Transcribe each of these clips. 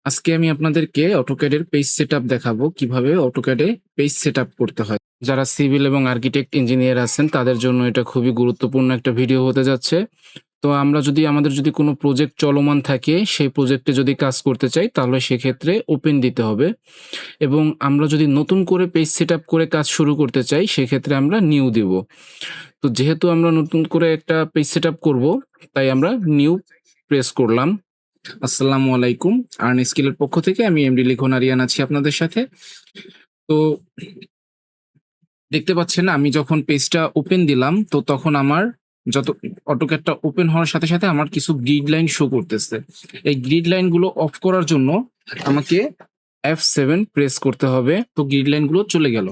আজকে আমি আপনাদেরকে AutoCAD এর পেজ সেটআপ দেখাবো কিভাবে AutoCAD এ পেজ সেটআপ করতে হয়। যারা সিভিল এবং আর্কিটেক্ট ইঞ্জিনিয়ার আছেন তাদের জন্য এটা খুবই গুরুত্বপূর্ণ একটা ভিডিও হতে যাচ্ছে। তো আমাদের যদি কোনো প্রজেক্ট চলমান থাকে, সেই প্রজেক্টে যদি কাজ করতে চাই তাহলে সেক্ষেত্রে ওপেন দিতে হবে এবং আমরা যদি নতুন করে পেজ সেটআপ করে কাজ শুরু করতে চাই সেক্ষেত্রে আমরা নিউ দিব। তো যেহেতু আমরা নতুন করে একটা পেজ সেটআপ করব, তাই আমরা নিউ প্রেস করলাম। আসসালামু আলাইকুম। আর্ন স্কিলের পক্ষ থেকে আমি এমডি লিখন আরিয়ান আছি আপনাদের সাথে। তো দেখতে পাচ্ছেন আমি যখন পেজটা ওপেন দিলাম তো তখন আমার যত অটোক্যাডটা ওপেন হওয়ার সাথে, সাথে আমার কিছু গ্রিড লাইন শো করতেছে। এই গ্রিড লাইনগুলো অফ করার জন্য আমাকে F7 প্রেস করতে হবে। তো গ্রিড লাইনগুলো চলে গেল।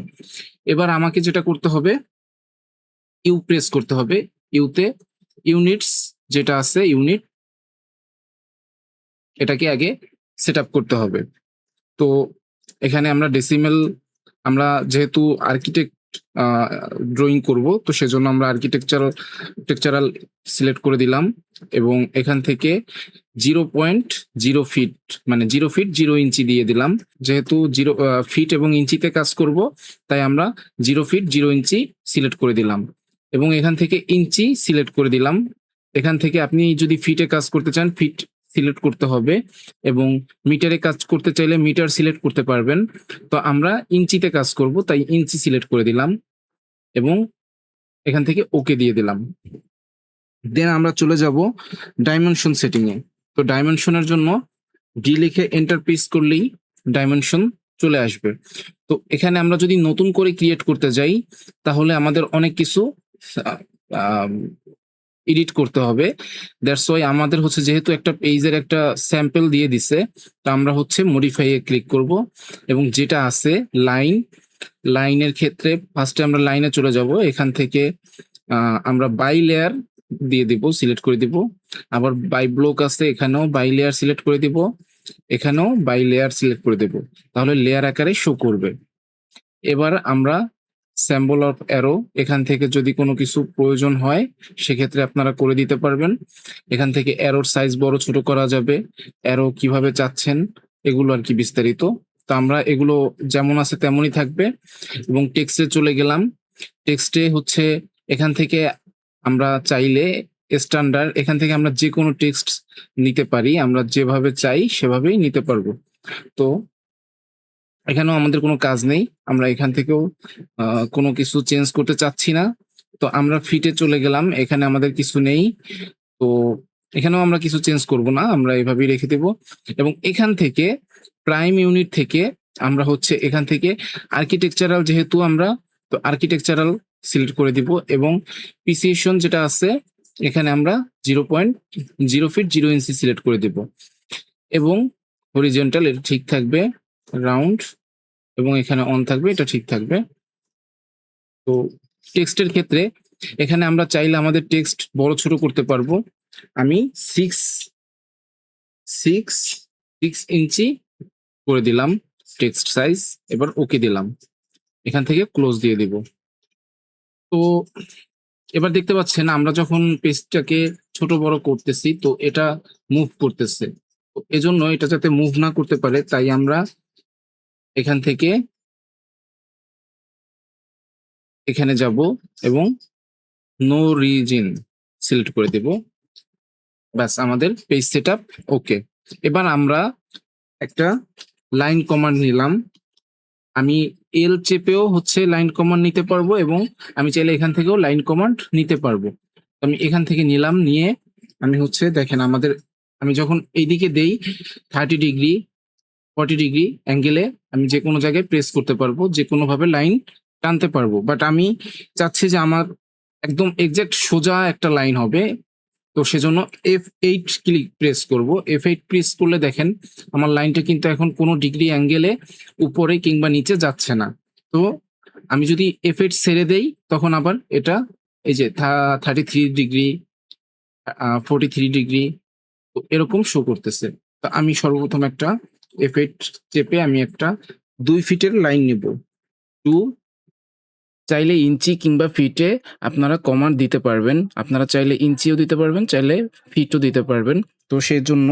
এবার আমাকে যেটা করতে হবে ইউ প্রেস করতে হবে। ইউতে ইউনিটস যেটা আছে ইউনিট এটাকে আগে সেটআপ করতে হবে। তো এখানে আমরা ডেসিমেল আমরা যেহেতু আর্কিটেক্ট ড্রয়িং করব তো সেজন্য আমরা টেক্সচারাল সিলেক্ট করে দিলাম এবং এখান থেকে 0.0 ফিট মানে 0 ফিট 0 ইঞ্চি দিয়ে দিলাম। যেহেতু 0 ফিট এবং ইঞ্চিতে কাজ করব তাই আমরা 0 ফিট 0 ইঞ্চি সিলেক্ট করে দিলাম এবং এখান থেকে ইঞ্চি সিলেক্ট করে দিলাম। এখান থেকে আপনি যদি ফিটে কাজ করতে চান ফিট সিলেক্ট করতে হবে এবং মিটারে কাজ করতে চাইলে মিটার সিলেক্ট করতে পারবেন। তো আমরা ইঞ্চিতে কাজ করব তাই ইঞ্চি সিলেক্ট করে দিলাম এবং এখান থেকে ওকে দিয়ে দিলাম। দেন আমরা চলে যাব ডাইমেনশন সেটিং এ। তো ডাইমেনশনের জন্য ডি লিখে এন্টার প্রেস করলেই ডাইমেনশন চলে আসবে। তো এখানে আমরা যদি নতুন করে ক্রিয়েট করতে যাই তাহলে আমাদের অনেক কিছু এডিট করতে হবে। দ্যাটস ওয়াই আমাদের হচ্ছে যেহেতু একটা পেজের একটা স্যাম্পল দিয়ে দিছে তো আমরা হচ্ছে মডিফাই এ ক্লিক করব এবং যেটা আছে লাইনের ক্ষেত্রে ফার্স্টে আমরা লাইনে চলে যাব। এখান থেকে আমরা বাই লেয়ার দিয়ে দিব, সিলেক্ট করে দিব। আবার বাই ব্লক আছে, এখানেও বাই লেয়ার সিলেক্ট করে দিব, এখানেও বাই লেয়ার সিলেক্ট করে দেব, তাহলে লেয়ার আকারে শো করবে। এবার আমরা সিম্বল অফ অ্যারো এখান থেকে যদি কোনো কিছু প্রয়োজন হয় সেক্ষেত্রে আপনারা করে দিতে পারবেন। এখান থেকে অ্যারোর সাইজ বড় ছোট করা যাবে, অ্যারো কিভাবে চাচ্ছেন এগুলো আর কি বিস্তারিত। তো আমরা এগুলো যেমন আছে তেমনই থাকবে এবং টেক্সটে চলে গেলাম। টেক্সটে হচ্ছে এখান থেকে আমরা চাইলে স্ট্যান্ডার্ড এখান থেকে আমরা যে কোনো টেক্সট নিতে পারি, আমরা যেভাবে চাই সেভাবেই নিতে পারবো। তো এখানেও আমাদের কোনো কাজ নেই, আমরা এখান থেকেও কোনো কিছু চেঞ্জ করতে চাচ্ছি না। তো আমরা ফিটে চলে গেলাম, এখানে আমাদের কিছু নেই। তো এখানেও আমরা কিছু চেঞ্জ করব না, আমরা এভাবেই রেখে দেব এবং এখান থেকে প্রাইম ইউনিট থেকে আমরা হচ্ছে এখান থেকে আর্কিটেকচারাল যেহেতু আমরা তো আর্কিটেকচারাল সিলেক্ট করে দিব এবং প্রিসিশন যেটা আছে এখানে আমরা 0.0 ফিট 0 ইঞ্চি সিলেক্ট করে দেব এবং হরিজন্টাল এটা ঠিক থাকবে, রাউন্ড এবং এখানে অন থাকবে, এটা ঠিক থাকবে। তো টেক্সটের ক্ষেত্রে এখানে আমরা চাইলে আমাদের টেক্সট বড় ছোট করতে পারবো। আমি 6 ইঞ্চি করে দিলাম টেক্সট সাইজ। এবার ওকে দিলাম, এখান থেকে ক্লোজ দিয়ে দিব। তো এবার দেখতে পাচ্ছেন আমরা যখন পেজটাকে ছোট বড় করতেছি তো এটা মুভ করতেছে। তো এজন্য এটা যাতে মুভ না করতে পারে তাই আমরা এখান থেকে এখানে যাব এবং নো রিজিন সিলেক্ট করে দেব। ব্যাস আমাদের পেজ সেটআপ ওকে। এবার আমরা একটা লাইন কমান্ড নিলাম। আমি এল চেপেও হচ্ছে লাইন কমান্ড নিতে পারবো এবং আমি চাইলে এখান থেকেও লাইন কমান্ড নিতে পারবো। তো আমি এখান থেকে নিলাম, নিয়ে আমি হচ্ছে দেখেন আমাদের আমি যখন এইদিকে দেই 30 ডিগ্রি 40 ডিগ্রি অ্যাঙ্গেলে আমি যে কোনো জায়গায় প্রেস করতে পারবো, যে কোনো ভাবে লাইন টানতে পারবো। বাট আমি চাচ্ছি যে আমার একদম এক্সাক্ট সোজা একটা লাইন হবে। তো সেজন্য F8 প্রেস করব। F8 প্রেস করলে দেখেন আমার লাইনটা কিন্তু এখন কোনো ডিগ্রি অ্যাঙ্গেলে উপরে কিংবা নিচে যাচ্ছে না। তো আমি যদি F8 ছেড়ে দেই তখন আবার এটা এই যে 33 ডিগ্রি 43 ডিগ্রি এরকম শো করতেছে। তো আমি সর্বপ্রথম একটা F8 চেপে আমি একটা 2 ফিটের লাইন নিব। 2 চাইলে ইঞ্চি কিংবা ফিটে আপনারা কমান্ড দিতে পারবেন। আপনারা চাইলে ইঞ্চিও দিতে পারবেন, চাইলে ফিটও দিতে পারবেন। তো সেজন্য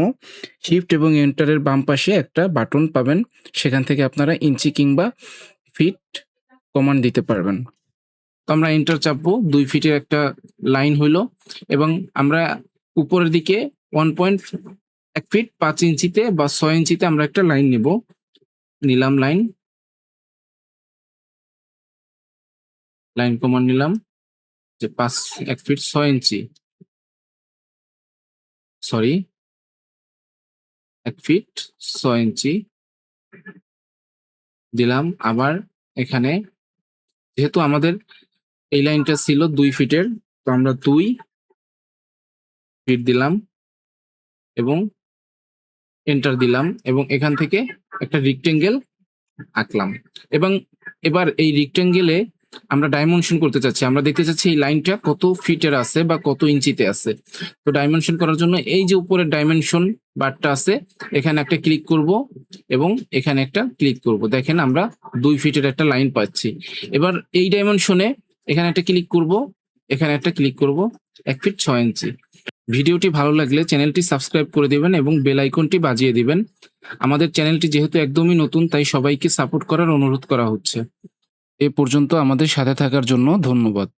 শিফট এবং এন্টারের বাম পাশে একটা বাটন পাবেন। সেখান থেকে আপনারা ইঞ্চি কিংবা ফিট কমান্ড দিতে পারবেন। তো আমরা এন্টার চাপবো। ২ ফিটের একটা লাইন হইলো এবং আমরা উপরের দিকে ১ ফিট ৫ ইঞ্চিতে বা ৬ ইঞ্চিতে আমরা একটা লাইন নিবো। নিলাম লাইন। লাইন কমান্ড নিলাম যে ১ ফিট ৬ ইঞ্চি। সরি ১ ফিট ৬ ইঞ্চি দিলাম। আবার এখানে যেহেতু আমাদের এই লাইনটা ছিল ২ ফিটের, তো আমরা ২ ফিট দিলাম এবং এন্টার দিলাম এবং এখান থেকে একটা রেক্টেঙ্গেল আঁকলাম এবং এবার এই রেক্টেঙ্গেলে আমরা ডাইমেনশন করতে চাচ্ছি। আমরা দেখতে চাচ্ছি এই লাইনটা কত ফিটের আছে বা কত ইঞ্চিতে আছে। তো ডাইমেনশন করার জন্য এই যে উপরের ডাইমেনশন বারটা আছে, এখানে একটা ক্লিক করব এবং এখানে একটা ক্লিক করব। দেখেন আমরা ২ ফিটের একটা লাইন পাচ্ছি। এবার এই ডাইমেনশনে এখানে একটা ক্লিক করব, এখানে একটা ক্লিক করব ১ ফিট ৬ ইঞ্চি। ভিডিওটি ভালো লাগলে চ্যানেলটি সাবস্ক্রাইব করে দিবেন এবং বেল আইকনটি বাজিয়ে দিবেন। আমাদের চ্যানেলটি যেহেতু একদমই নতুন, তাই সবাইকে সাপোর্ট করার অনুরোধ করা হচ্ছে। এ পর্যন্ত আমাদের সাথে থাকার জন্য ধন্যবাদ।